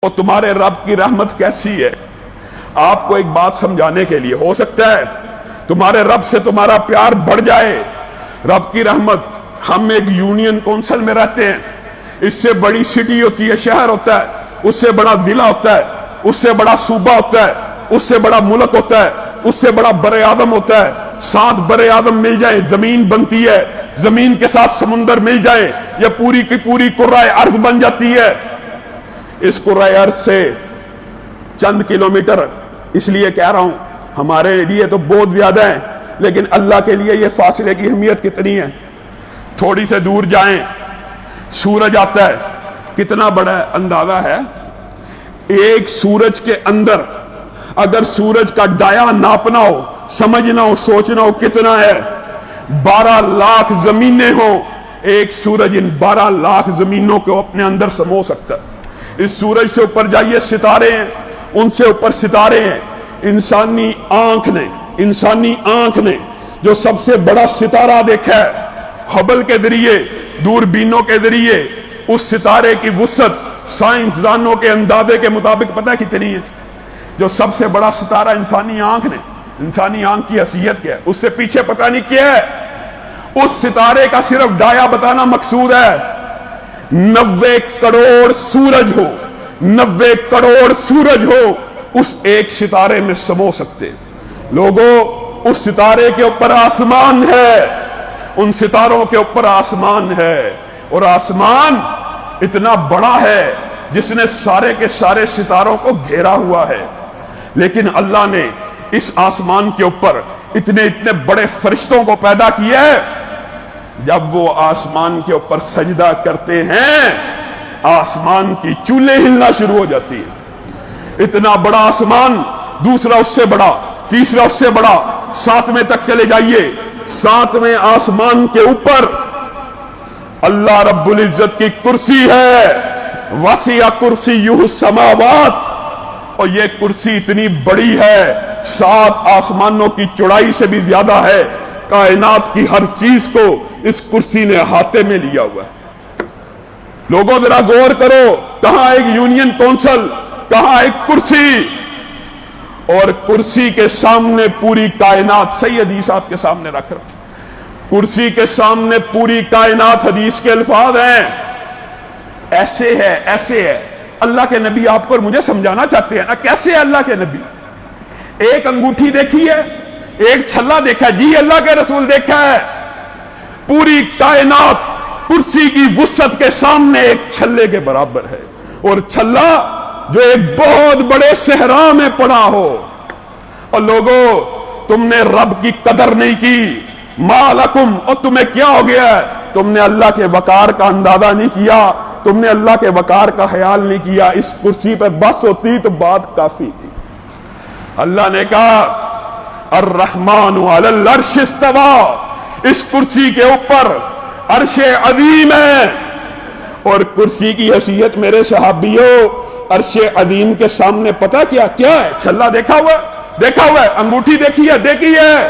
اور تمہارے رب کی رحمت کیسی ہے؟ آپ کو ایک بات سمجھانے کے لیے ہو سکتا ہے تمہارے رب سے تمہارا پیار بڑھ جائے۔ رب کی رحمت، ہم ایک یونین کونسل میں رہتے ہیں، اس سے بڑی سٹی ہوتی ہے، شہر ہوتا ہے، اس سے بڑا ضلع ہوتا ہے، اس سے بڑا صوبہ ہوتا ہے، اس سے بڑا ملک ہوتا ہے، اس سے بڑا بر اعظم ہوتا ہے۔ 7 بر اعظم مل جائیں زمین بنتی ہے، زمین کے ساتھ سمندر مل جائے یا پوری کی پوری کرۂ ارض بن جاتی ہے۔ اس کرۂ ارض سے چند کلومیٹر، اس لیے کہہ رہا ہوں ہمارے لیے تو بہت زیادہ ہیں، لیکن اللہ کے لیے یہ فاصلے کی اہمیت کتنی ہے۔ تھوڑی سے دور جائیں سورج آتا ہے، کتنا بڑا اندازہ ہے؟ ایک سورج کے اندر اگر سورج کا ڈایا ناپنا ہو، سمجھنا ہو، سوچنا ہو کتنا ہے، 12 لاکھ زمینیں ہوں، ایک سورج ان 12 لاکھ زمینوں کو اپنے اندر سمو سکتا ہے۔ اس سورج سے اوپر جائیے ستارے ہیں، ان سے اوپر ستارے ہیں۔ انسانی آنکھ نے جو سب سے بڑا ستارہ دیکھا ہے، ہبل کے ذریعے، دوربینوں کے ذریعے، اس ستارے کی وسعت سائنسدانوں کے اندازے کے مطابق پتہ کتنی ہے؟ جو سب سے بڑا ستارہ انسانی آنکھ کی حیثیت کیا ہے، اس سے پیچھے پتہ نہیں کیا ہے۔ اس ستارے کا صرف ڈایا بتانا مقصود ہے۔ 90 کروڑ سورج ہو، 90 کروڑ سورج ہو، اس ایک ستارے میں سمو سکتے۔ لوگوں، اس ستارے کے اوپر آسمان ہے، ان ستاروں کے اوپر آسمان ہے، اور آسمان اتنا بڑا ہے جس نے سارے کے سارے ستاروں کو گھیرا ہوا ہے۔ لیکن اللہ نے اس آسمان کے اوپر اتنے بڑے فرشتوں کو پیدا کیا ہے، جب وہ آسمان کے اوپر سجدہ کرتے ہیں آسمان کی چولیں ہلنا شروع ہو جاتی ہیں۔ اتنا بڑا آسمان، دوسرا اس سے بڑا، تیسرا اس سے بڑا، 7ویں تک چلے جائیے۔ 7ویں آسمان کے اوپر اللہ رب العزت کی کرسی ہے، وسع کرسیہ السماوات، اور یہ کرسی اتنی بڑی ہے 7 آسمانوں کی چوڑائی سے بھی زیادہ ہے۔ کائنات کی ہر چیز کو اس کرسی نے احاطے میں لیا ہوا ہے۔ لوگوں ذرا غور کرو، کہاں ایک یونین کونسل، کہاں ایک کرسی، اور کرسی کے سامنے پوری کائنات۔ صحیح حدیث آپ کے سامنے رکھ رہا ہوں، کرسی کے سامنے پوری کائنات۔ حدیث کے الفاظ ہیں، ایسے ہے۔ اللہ کے نبی آپ کو اور مجھے سمجھانا چاہتے ہیں نا، کیسے ہے اللہ کے نبی؟ ایک انگوٹھی دیکھی ہے، ایک چھلا دیکھا ہے؟ جی اللہ کے رسول دیکھا ہے۔ پوری کائنات کرسی کی وسعت کے سامنے ایک چھلے کے برابر ہے، اور چھلا جو ایک بہت بڑے صحرا میں پڑا ہو۔ اور لوگوں، تم نے رب کی قدر نہیں کی، ما لکم، اور تمہیں کیا ہو گیا ہے؟ تم نے اللہ کے وقار کا اندازہ نہیں کیا، تم نے اللہ کے وقار کا خیال نہیں کیا۔ اس کرسی پر بس ہوتی تو بات کافی تھی۔ اللہ نے کہا الرحمن علی العرش استوی، اس کرسی کے اوپر عرش عظیم ہے، اور کرسی کی حیثیت میرے صحابیوں، عرش عظیم کے سامنے پتہ کیا ہے؟ چھلا دیکھا ہوا ہے، انگوٹھی دیکھی ہے،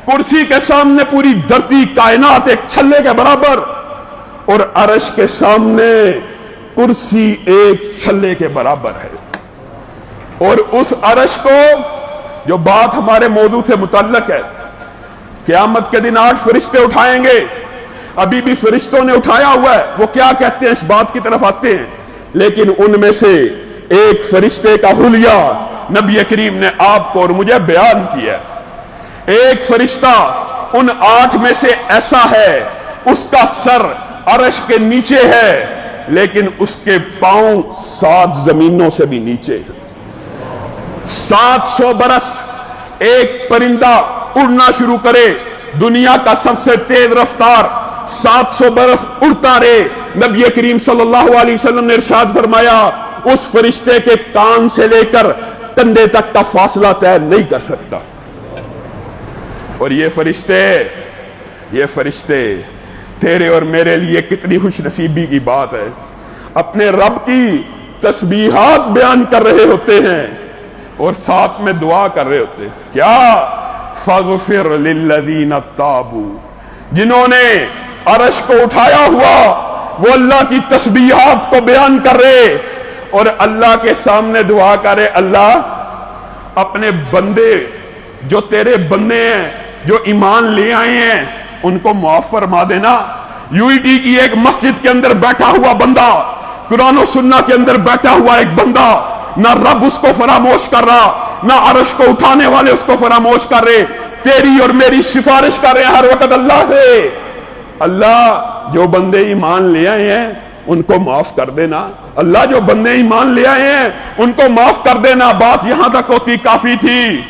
کرسی کے سامنے پوری دھرتی کائنات ایک چھلے کے برابر، اور عرش کے سامنے کرسی ایک چھلے کے برابر ہے۔ اور اس عرش کو، جو بات ہمارے موضوع سے متعلق ہے، قیامت کے دن 8 فرشتے اٹھائیں گے۔ ابھی بھی فرشتوں نے اٹھایا ہوا ہے، وہ کیا کہتے ہیں اس بات کی طرف آتے ہیں، لیکن ان میں سے ایک فرشتے کا حلیہ نبی کریم نے آپ کو اور مجھے بیان کیا ہے۔ ایک فرشتہ ان 8 میں سے ایسا ہے، اس کا سر عرش کے نیچے ہے، لیکن اس کے پاؤں 7 زمینوں سے بھی نیچے ہیں۔ 700 برس ایک پرندہ اڑنا شروع کرے، دنیا کا سب سے تیز رفتار، 700 برس اڑتا رہے۔ نبی کریم صلی اللہ علیہ وسلم نے ارشاد فرمایا، اس فرشتے کے کان سے لے کر کندھے تک کا فاصلہ طے نہیں کر سکتا۔ اور یہ فرشتے تیرے اور میرے لیے کتنی خوش نصیبی کی بات ہے، اپنے رب کی تسبیحات بیان کر رہے ہوتے ہیں اور ساتھ میں دعا کر رہے ہوتے ہیں۔ کیا؟ فاغفر للذین تابوا، جنہوں نے عرش کو اٹھایا ہوا، وہ اللہ کی تسبیحات کو بیان کر رہے، اور اللہ کے سامنے دعا کرے، اللہ اپنے بندے جو تیرے بندے ہیں جو ایمان لے آئے ہیں ان کو معاف فرما دینا۔ UET کی ایک مسجد کے اندر بیٹھا ہوا بندہ، قرآن و سنت کے اندر بیٹھا ہوا ایک بندہ، نہ رب اس کو فراموش کر رہا، نہ عرش کو اٹھانے والے اس کو فراموش کر رہے، تیری اور میری سفارش کر رہے ہیں ہر وقت اللہ سے، اللہ جو بندے ایمان لے آئے ہیں ان کو معاف کر دینا، اللہ جو بندے ایمان لے آئے ہیں ان کو معاف کر دینا۔ بات یہاں تک ہوتی کافی تھی،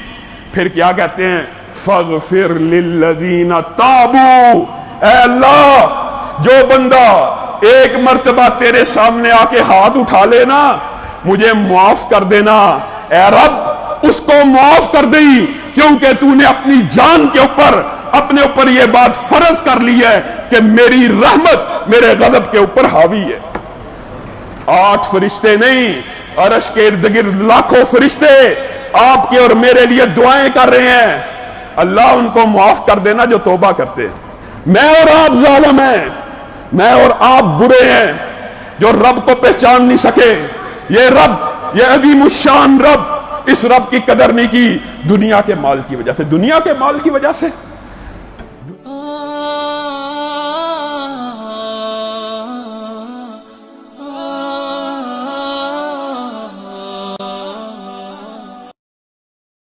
پھر کیا کہتے ہیں، فَاغْفِرْ لِلَّذِينَ تَابُوا، اے اللہ جو بندہ ایک مرتبہ تیرے سامنے آ کے ہاتھ اٹھا لینا مجھے معاف کر دینا، اے رب اس کو معاف کر دیں، کیونکہ تو نے اپنی جان کے اوپر اپنے اوپر یہ بات فرض کر لی ہے کہ میری رحمت میرے غضب کے اوپر حاوی ہے۔ 8 فرشتے نہیں، عرش کے ارد گرد لاکھوں فرشتے آپ کے اور میرے لیے دعائیں کر رہے ہیں، اللہ ان کو معاف کر دینا جو توبہ کرتے ہیں۔ میں اور آپ ظالم ہیں، میں اور آپ برے ہیں جو رب کو پہچان نہیں سکے۔ یہ رب، یہ عظیم الشان رب، اس رب کی قدر نہیں کی دنیا کے مال کی وجہ سے۔ دنیا کے مال کی وجہ سے